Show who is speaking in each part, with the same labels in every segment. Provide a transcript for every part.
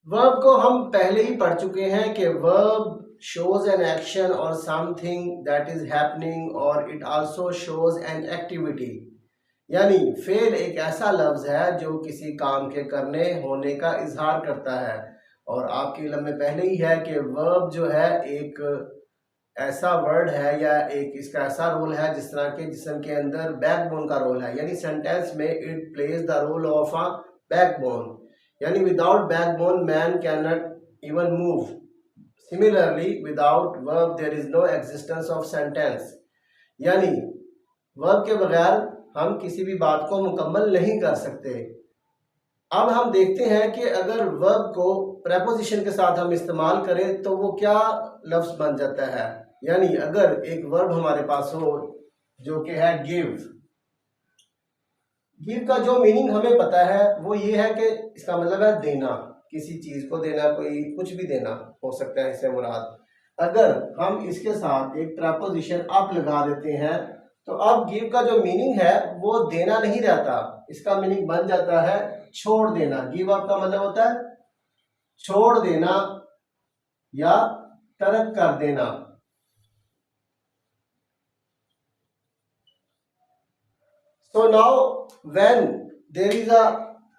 Speaker 1: Verb को हम पहले ही पढ़ चुके हैं कि verb shows an action or something that is happening or it also shows an activity। यानी फेल एक ऐसा लफ्ज है जो किसी काम के करने होने का इजहार करता है। और आपके इल्म में पहले ही है कि वर्ब जो है एक ऐसा वर्ड है या एक इसका ऐसा रोल है जिस तरह के जिस्म के अंदर बैकबोन का रोल है, यानी सेंटेंस में it plays the role of a backbone. यानी without backbone man can not even move. Similarly without verb there is no existence of sentence. यानी वर्ब के बगैर हम किसी भी बात को मुकम्मल नहीं कर सकते। अब हम देखते हैं कि अगर वर्ब को प्रेपोजिशन के साथ हम इस्तेमाल करें तो वो क्या लफ्ज बन जाता है। यानी अगर एक वर्ब हमारे पास हो जो कि है गिव। गिव का जो मीनिंग हमें पता है वो ये है कि इसका मतलब है देना, किसी चीज को देना, कोई कुछ भी देना हो सकता है इससे मुराद। अगर हम इसके साथ एक प्रेपोजिशन अप लगा देते हैं तो अब गिव का जो मीनिंग है वो देना नहीं रहता, इसका मीनिंग बन जाता है छोड़ देना। गिव अप का मतलब होता है छोड़ देना या तर्क कर देना। So now when there is a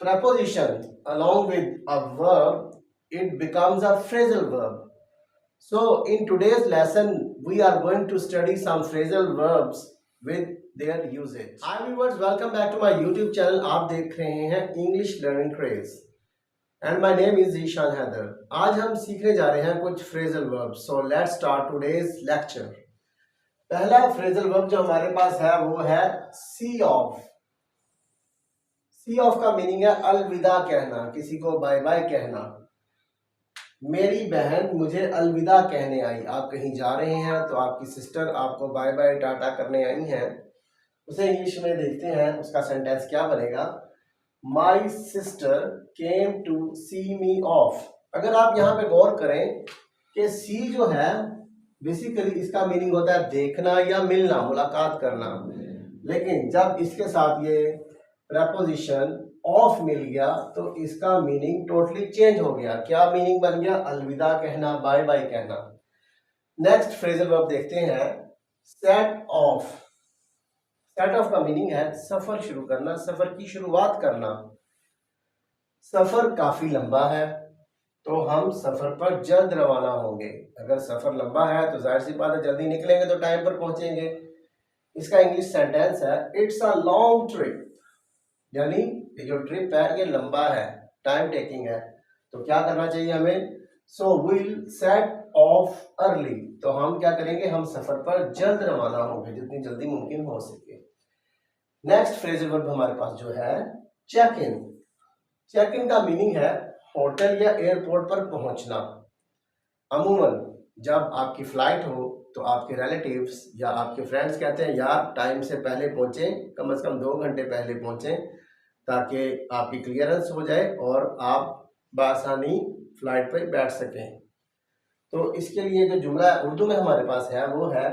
Speaker 1: preposition along with a verb, it becomes a phrasal verb. So in today's lesson, we are going to study some phrasal verbs with their usage. Hi viewers, welcome back to my YouTube channel. आप देख रहे हैं English Learning Craze and my name is Zishan Haider. आज हम सीखने जा रहे हैं कुछ phrasal verbs. So let's start today's lecture. पहला फ्रेजल वर्ब जो हमारे पास है वो है सी ऑफ। सी ऑफ का मीनिंग है अलविदा कहना, किसी को बाय बाय कहना। मेरी बहन मुझे अलविदा कहने आई। आप कहीं जा रहे हैं तो आपकी सिस्टर आपको बाय बाय टाटा करने आई हैं, उसे इंग्लिश में देखते हैं उसका सेंटेंस क्या बनेगा। My sister came to see me off. अगर आप यहाँ पे गौर करें कि सी जो है बेसिकली इसका मीनिंग होता है देखना या मिलना, मुलाकात करना। लेकिन जब इसके साथ ये प्रेपोजिशन ऑफ मिल गया तो इसका मीनिंग टोटली चेंज हो गया। क्या मीनिंग बन गया? अलविदा कहना, बाय बाय कहना। नेक्स्ट फ्रेजल वर्ब देखते हैं सेट ऑफ। सेट ऑफ का मीनिंग है सफर शुरू करना, सफर की शुरुआत करना। सफर काफी लंबा है तो हम सफर पर जल्द रवाना होंगे। अगर सफर लंबा है तो जाहिर सी बात है जल्दी निकलेंगे तो टाइम पर पहुंचेंगे। इसका इंग्लिश सेंटेंस है इट्स अ लॉन्ग ट्रिप। यानी ये जो ट्रिप है ये लंबा है, टाइम टेकिंग है, तो क्या करना चाहिए हमें? So will set of early. तो हम क्या करेंगे? हम सफर पर जल्द रवाना होंगे, जितनी जल्दी मुमकिन हो सके। नेक्स्ट फ्रेजल वर्ब हमारे पास जो है चेक इन। चेक इन का मीनिंग है होटल या एयरपोर्ट पर पहुंचना। अमूमन जब आपकी फ्लाइट हो तो आपके रिलेटिव्स या आपके फ्रेंड्स कहते हैं यार टाइम से पहले पहुंचें, कम से कम 2 घंटे पहले पहुंचें ताकि आपकी क्लियरेंस हो जाए और आप बआसानी फ्लाइट पर बैठ सकें। तो इसके लिए जो जुमला उर्दू में हमारे पास है वो है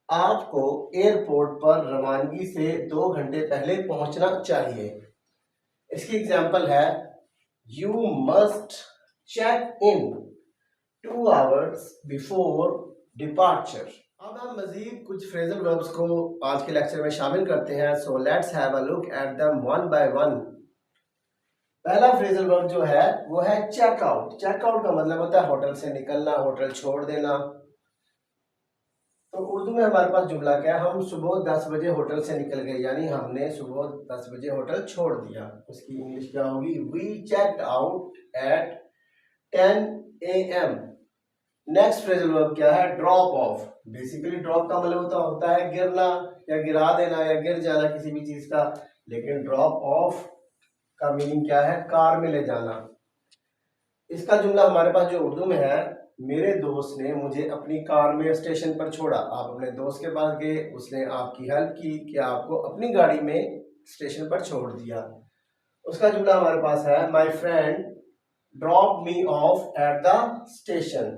Speaker 1: आपको एयरपोर्ट पर रवानगी से 2 घंटे पहले पहुंचना चाहिए। इसकी एग्जाम्पल है You must check in 2 hours before departure। अब हम मजीद कुछ फ्रेजल वर्ब्स को आज के लेक्चर में शामिल करते हैं। So let's have a look at them one by one. पहला फ्रेजल वर्ब जो है वो है चेक आउट। चेक आउट का मतलब होता है होटल से निकलना, होटल छोड़ देना। तो उर्दू में हमारे पास जुमला क्या है? हम सुबह 10 बजे होटल से निकल गए, यानी हमने सुबह 10 बजे होटल छोड़ दिया। उसकी इंग्लिश क्या होगी? We checked out at 10 AM। Next phrasal verb क्या है? Drop of. बेसिकली ड्रॉप का मतलब होता है गिरना या गिरा देना या गिर जाना किसी भी चीज का। लेकिन ड्रॉप ऑफ का मीनिंग क्या है? कार में ले जाना। इसका जुमला हमारे पास जो उर्दू में है, मेरे दोस्त ने मुझे अपनी कार में स्टेशन पर छोड़ा। आप अपने दोस्त के पास गए, उसने आपकी हेल्प की कि आपको अपनी गाड़ी में स्टेशन पर छोड़ दिया। उसका जुमला हमारे पास है my friend drop me off at the station.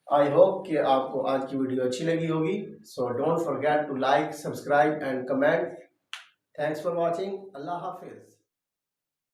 Speaker 1: I hope कि आपको आज की वीडियो अच्छी लगी होगी। So don't forget to like, subscribe and comment. Thanks for watching. अल्लाह हाफिज।